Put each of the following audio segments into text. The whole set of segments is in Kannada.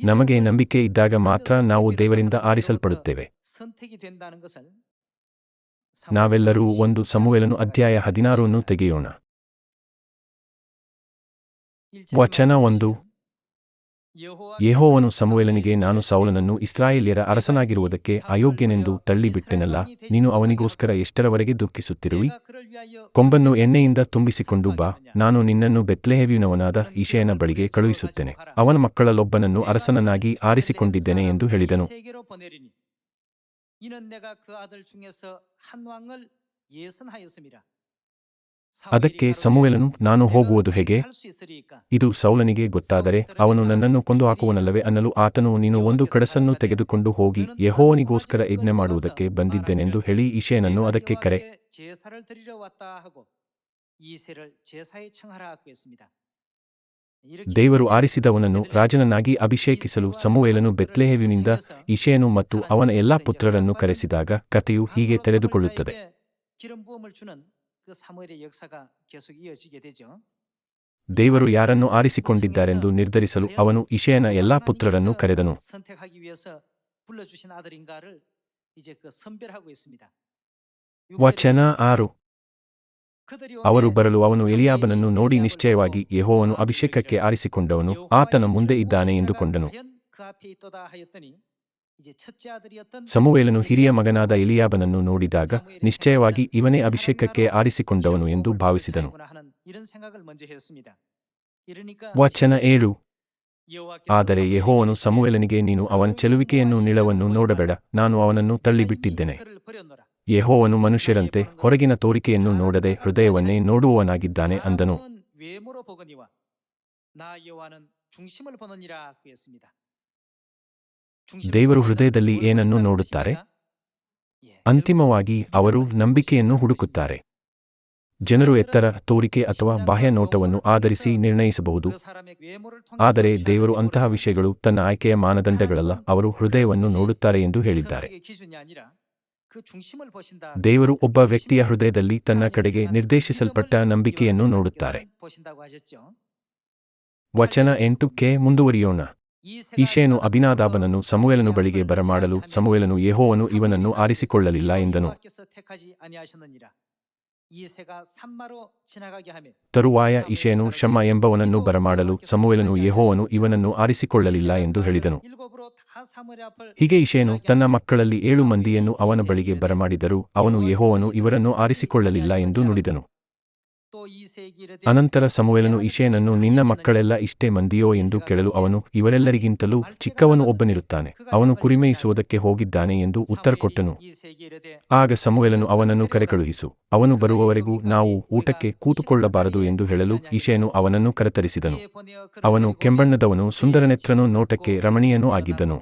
ನಮಗೆ ನಂಬಿಕೆ ಇದ್ದಾಗ ಮಾತ್ರ ನಾವು ದೇವರಿಂದ ಆರಿಸಲ್ಪಡುತ್ತೇವೆ. ನಾವೆಲ್ಲರೂ 1 ಸಮುವೇಲನು ಅಧ್ಯಾಯ 16 ತೆಗೆಯೋಣ. ವಚನ 1. ಯೆಹೋವನು ಸಮುವೇಲನಿಗೆ, ನಾನು ಸೌಲನನ್ನು ಇಸ್ರಾಯೇಲ್ಯರ ಅರಸನಾಗಿರುವುದಕ್ಕೆ ಅಯೋಗ್ಯನೆಂದು ತಳ್ಳಿಬಿಟ್ಟೆನಲ್ಲ, ನೀನು ಅವನಿಗೋಸ್ಕರ ಎಷ್ಟರವರೆಗೆ ದುಃಖಿಸುತ್ತಿರುವಿ? ಕೊಂಬನ್ನು ಎಣ್ಣೆಯಿಂದ ತುಂಬಿಸಿಕೊಂಡು ಬಾ, ನಾನು ನಿನ್ನನ್ನು ಬೆತ್ಲೆಹೇಮಿನವನಾದ ಇಷಯನ ಬಳಿಗೆ ಕಳುಹಿಸುತ್ತೇನೆ. ಅವನ ಮಕ್ಕಳಲ್ಲೊಬ್ಬನನ್ನು ಅರಸನನ್ನಾಗಿ ಆರಿಸಿಕೊಂಡಿದ್ದೇನೆ ಎಂದು ಹೇಳಿದನು. ಅದಕ್ಕೆ ಸಮುವೇಲನು, ನಾನು ಹೋಗುವುದು ಹೇಗೆ? ಇದು ಸೌಲನಿಗೆ ಗೊತ್ತಾದರೆ ಅವನು ನನ್ನನ್ನು ಕೊಂದು ಹಾಕುವನಲ್ಲವೇ ಅನ್ನಲು ಆತನು, ನೀನು 1 ಕಡಸನ್ನು ತೆಗೆದುಕೊಂಡು ಹೋಗಿ ಯೆಹೋವನಿಗೋಸ್ಕರ ಯಜ್ಞ ಮಾಡುವುದಕ್ಕೆ ಬಂದಿದ್ದೇನೆಂದು ಹೇಳಿ ಇಷಯನನ್ನು ಅದಕ್ಕೆ ಕರೆ. ದೇವರು ಆರಿಸಿದವನನ್ನು ರಾಜನನ್ನಾಗಿ ಅಭಿಷೇಕಿಸಲು ಸಮುವೇಲನು ಬೆತ್ಲೆಹೇಮಿನಿಂದ ಇಷಯನು ಮತ್ತು ಅವನ ಎಲ್ಲಾ ಪುತ್ರರನ್ನು ಕರೆಸಿದಾಗ ಕಥೆಯು ಹೀಗೆ ತೆರೆದುಕೊಳ್ಳುತ್ತದೆ. ದೇವರು ಯಾರನ್ನು ಆರಿಸಿಕೊಂಡಿದ್ದಾರೆಂದು ನಿರ್ಧರಿಸಲು ಅವನು ಇಷಯನ ಎಲ್ಲಾ ಪುತ್ರರನ್ನು ಕರೆದನು. ವಚನ 6. ಅವರು ಬರಲು ಅವನು ಎಲಿಯಾಬನನ್ನು ನೋಡಿ ನಿಶ್ಚಯವಾಗಿ ಯೆಹೋವನು ಅಭಿಷೇಕಕ್ಕೆ ಆರಿಸಿಕೊಂಡವನು ಆತನ ಮುಂದೆ ಇದ್ದಾನೆ ಎಂದುಕೊಂಡನು. ಸಮುವೇಲನು ಹಿರಿಯ ಮಗನಾದ ಎಲಿಯಾಬನನ್ನು ನೋಡಿದಾಗ ನಿಶ್ಚಯವಾಗಿ ಇವನೇ ಅಭಿಷೇಕಕ್ಕೆ ಆರಿಸಿಕೊಂಡವನು ಎಂದು ಭಾವಿಸಿದನು. ವಚನ 7. ಆದರೆ ಯೆಹೋವನು ಸಮುವೇಲನಿಗೆ, ನೀನು ಅವನ ಚೆಲುವಿಕೆಯನ್ನು ನಿಳವನ್ನು ನೋಡಬೇಡ, ನಾನು ಅವನನ್ನು ತಳ್ಳಿಬಿಟ್ಟಿದ್ದೇನೆ. ಯೆಹೋವನು ಮನುಷ್ಯರಂತೆ ಹೊರಗಿನ ತೋರಿಕೆಯನ್ನು ನೋಡದೆ ಹೃದಯವನ್ನೇ ನೋಡುವವನಾಗಿದ್ದಾನೆ ಅಂದನು. ದೇವರು ಹೃದಯದಲ್ಲಿ ಏನನ್ನು ನೋಡುತ್ತಾರೆ? ಅಂತಿಮವಾಗಿ ಅವರು ನಂಬಿಕೆಯನ್ನು ಹುಡುಕುತ್ತಾರೆ. ಜನರು ಎತ್ತರ, ತೋರಿಕೆ ಅಥವಾ ಬಾಹ್ಯ ನೋಟವನ್ನು ಆಧರಿಸಿ ನಿರ್ಣಯಿಸಬಹುದು, ಆದರೆ ದೇವರು ಅಂತಹ ವಿಷಯಗಳು ತನ್ನ ಆಯ್ಕೆಯ ಮಾನದಂಡಗಳಲ್ಲ, ಅವರು ಹೃದಯವನ್ನು ನೋಡುತ್ತಾರೆ ಎಂದು ಹೇಳಿದ್ದಾರೆ. ದೇವರು ಒಬ್ಬ ವ್ಯಕ್ತಿಯ ಹೃದಯದಲ್ಲಿ ತನ್ನ ಕಡೆಗೆ ನಿರ್ದೇಶಿಸಲ್ಪಟ್ಟ ನಂಬಿಕೆಯನ್ನು ನೋಡುತ್ತಾರೆ. ವಚನ 8ಕ್ಕೆ ಮುಂದುವರಿಯೋಣ. ಇಷಯನು ಅಬೀನಾದಾಬನನ್ನು ಸಮುವೇಲನು ಬಳಿಗೆ ಬರಮಾಡಲು ಸಮುವೇಲನು, ಯೆಹೋವನು ಇವನನ್ನು ಆರಿಸಿಕೊಳ್ಳಲಿಲ್ಲ ಎಂದನು. ತರುವಾಯ ಇಷಯನು ಶಮ್ಮ ಎಂಬವನನ್ನು ಬರಮಾಡಲು ಸಮುವೇಲನು, ಯೆಹೋವನು ಇವನನ್ನು ಆರಿಸಿಕೊಳ್ಳಲಿಲ್ಲ ಎಂದು ಹೇಳಿದನು. ಹೀಗೆ ಇಷಯನು ತನ್ನ ಮಕ್ಕಳಲ್ಲಿ 7 ಮಂದಿಯನ್ನು ಅವನ ಬಳಿಗೆ ಬರಮಾಡಿದರೂ ಅವನು, ಯೆಹೋವನು ಇವರನ್ನು ಆರಿಸಿಕೊಳ್ಳಲಿಲ್ಲ ಎಂದು ನುಡಿದನು. ಅನಂತರ ಸಮುವೇಲನು ಇಷಯನನ್ನು, ನಿನ್ನ ಮಕ್ಕಳೆಲ್ಲ ಇಷ್ಟೇ ಮಂದಿಯೋ ಎಂದು ಕೇಳಲು ಅವನು, ಇವರೆಲ್ಲರಿಗಿಂತಲೂ ಚಿಕ್ಕವನು ಒಬ್ಬನಿರುತ್ತಾನೆ, ಅವನು ಕುರಿಮೇಯಿಸುವುದಕ್ಕೆ ಹೋಗಿದ್ದಾನೆ ಎಂದು ಉತ್ತರ ಕೊಟ್ಟನು. ಆಗ ಸಮುವೇಲನು ಅವನನ್ನು ಕರೆಕಳುಹಿಸು, ಅವನು ಬರುವವರೆಗೂ ನಾವು ಊಟಕ್ಕೆ ಕೂತುಕೊಳ್ಳಬಾರದು ಎಂದು ಹೇಳಲು ಇಷಯನು ಅವನನ್ನು ಕರೆತರಿಸಿದನು. ಅವನು ಕೆಂಬಣ್ಣದವನು, ಸುಂದರನೆತ್ರನೂ ನೋಟಕ್ಕೆ ರಮಣೀಯನೂ ಆಗಿದ್ದನು.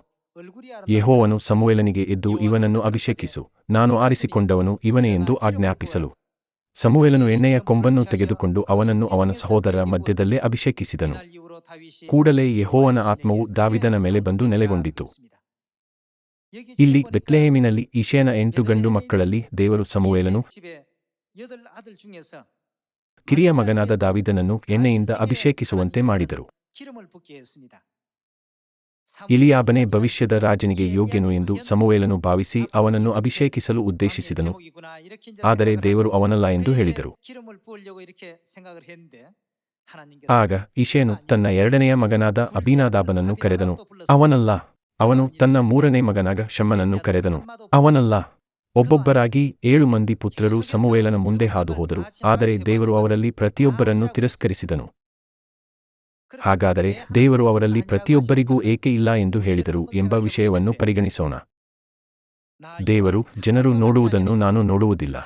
ಯೆಹೋವನು ಸಮುವೇಲನಿಗೆ, ಎದ್ದು ಇವನನ್ನು ಅಭಿಷೇಕಿಸು, ನಾನು ಆರಿಸಿಕೊಂಡವನು ಇವನೇ ಎಂದು ಆಜ್ಞಾಪಿಸಲು ಸಮುವೇಲನು ಎಣ್ಣೆಯ ಕೊಂಬನ್ನು ತೆಗೆದುಕೊಂಡು ಅವನನ್ನು ಅವನ ಸಹೋದರರ ಮಧ್ಯದಲ್ಲೇ ಅಭಿಷೇಕಿಸಿದನು. ಕೂಡಲೇ ಯೆಹೋವನ ಆತ್ಮವು ದಾವೀದನ ಮೇಲೆ ಬಂದು ನೆಲೆಗೊಂಡಿತು. ಇಲ್ಲಿ ಬೆತ್ಲೆಹೇಮಿನಲ್ಲಿ ಇಷಯನ 8 ಗಂಡು ಮಕ್ಕಳಲ್ಲಿ ದೇವರು ಸಮುವೇಲನು ಕಿರಿಯ ಮಗನಾದ ದಾವೀದನನ್ನು ಎಣ್ಣೆಯಿಂದ ಅಭಿಷೇಕಿಸುವಂತೆ ಮಾಡಿದರು. ಎಲಿಯಾಬನೇ ಭವಿಷ್ಯದ ರಾಜನಿಗೆ ಯೋಗ್ಯನು ಎಂದು ಸಮುವೇಲನು ಭಾವಿಸಿ ಅವನನ್ನು ಅಭಿಷೇಕಿಸಲು ಉದ್ದೇಶಿಸಿದನು, ಆದರೆ ದೇವರು ಅವನಲ್ಲ ಎಂದು ಹೇಳಿದರು. ಆಗ ಇಷಯನು ತನ್ನ 2ನೆಯ ಮಗನಾದ ಅಬೀನಾದಾಬನನ್ನು ಕರೆದನು, ಅವನಲ್ಲ. ಅವನು ತನ್ನ 3ನೇ ಮಗನಾದ ಶಮ್ಮನನ್ನು ಕರೆದನು, ಅವನಲ್ಲ. ಒಬ್ಬೊಬ್ಬರಾಗಿ 7 ಮಂದಿ ಪುತ್ರರು ಸಮುವೇಲನ ಮುಂದೆ ಹಾದು ಹೋದರು, ಆದರೆ ದೇವರು ಅವರಲ್ಲಿ ಪ್ರತಿಯೊಬ್ಬರನ್ನು ತಿರಸ್ಕರಿಸಿದನು. ಹಾಗಾದರೆ ದೇವರು ಅವರಲ್ಲಿ ಪ್ರತಿಯೊಬ್ಬರಿಗೂ ಏಕೆ ಇಲ್ಲ ಎಂದು ಹೇಳಿದರು ಎಂಬ ವಿಷಯವನ್ನು ಪರಿಗಣಿಸೋಣ. ದೇವರು, ಜನರು ನೋಡುವುದನ್ನು ನಾನು ನೋಡುವುದಿಲ್ಲ.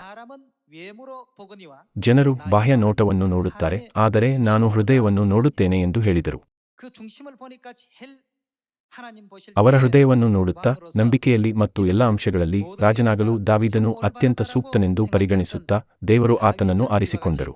ಜನರು ಬಾಹ್ಯ ನೋಟವನ್ನು ನೋಡುತ್ತಾರೆ, ಆದರೆ ನಾನು ಹೃದಯವನ್ನು ನೋಡುತ್ತೇನೆ ಎಂದು ಹೇಳಿದರು. ಅವರ ಹೃದಯವನ್ನು ನೋಡುತ್ತಾ ನಂಬಿಕೆಯಲ್ಲಿ ಮತ್ತು ಎಲ್ಲ ಅಂಶಗಳಲ್ಲಿ ರಾಜನಾಗಲು ದಾವೀದನು ಅತ್ಯಂತ ಸೂಕ್ತನೆಂದು ಪರಿಗಣಿಸುತ್ತಾ ದೇವರು ಆತನನ್ನು ಆರಿಸಿಕೊಂಡರು.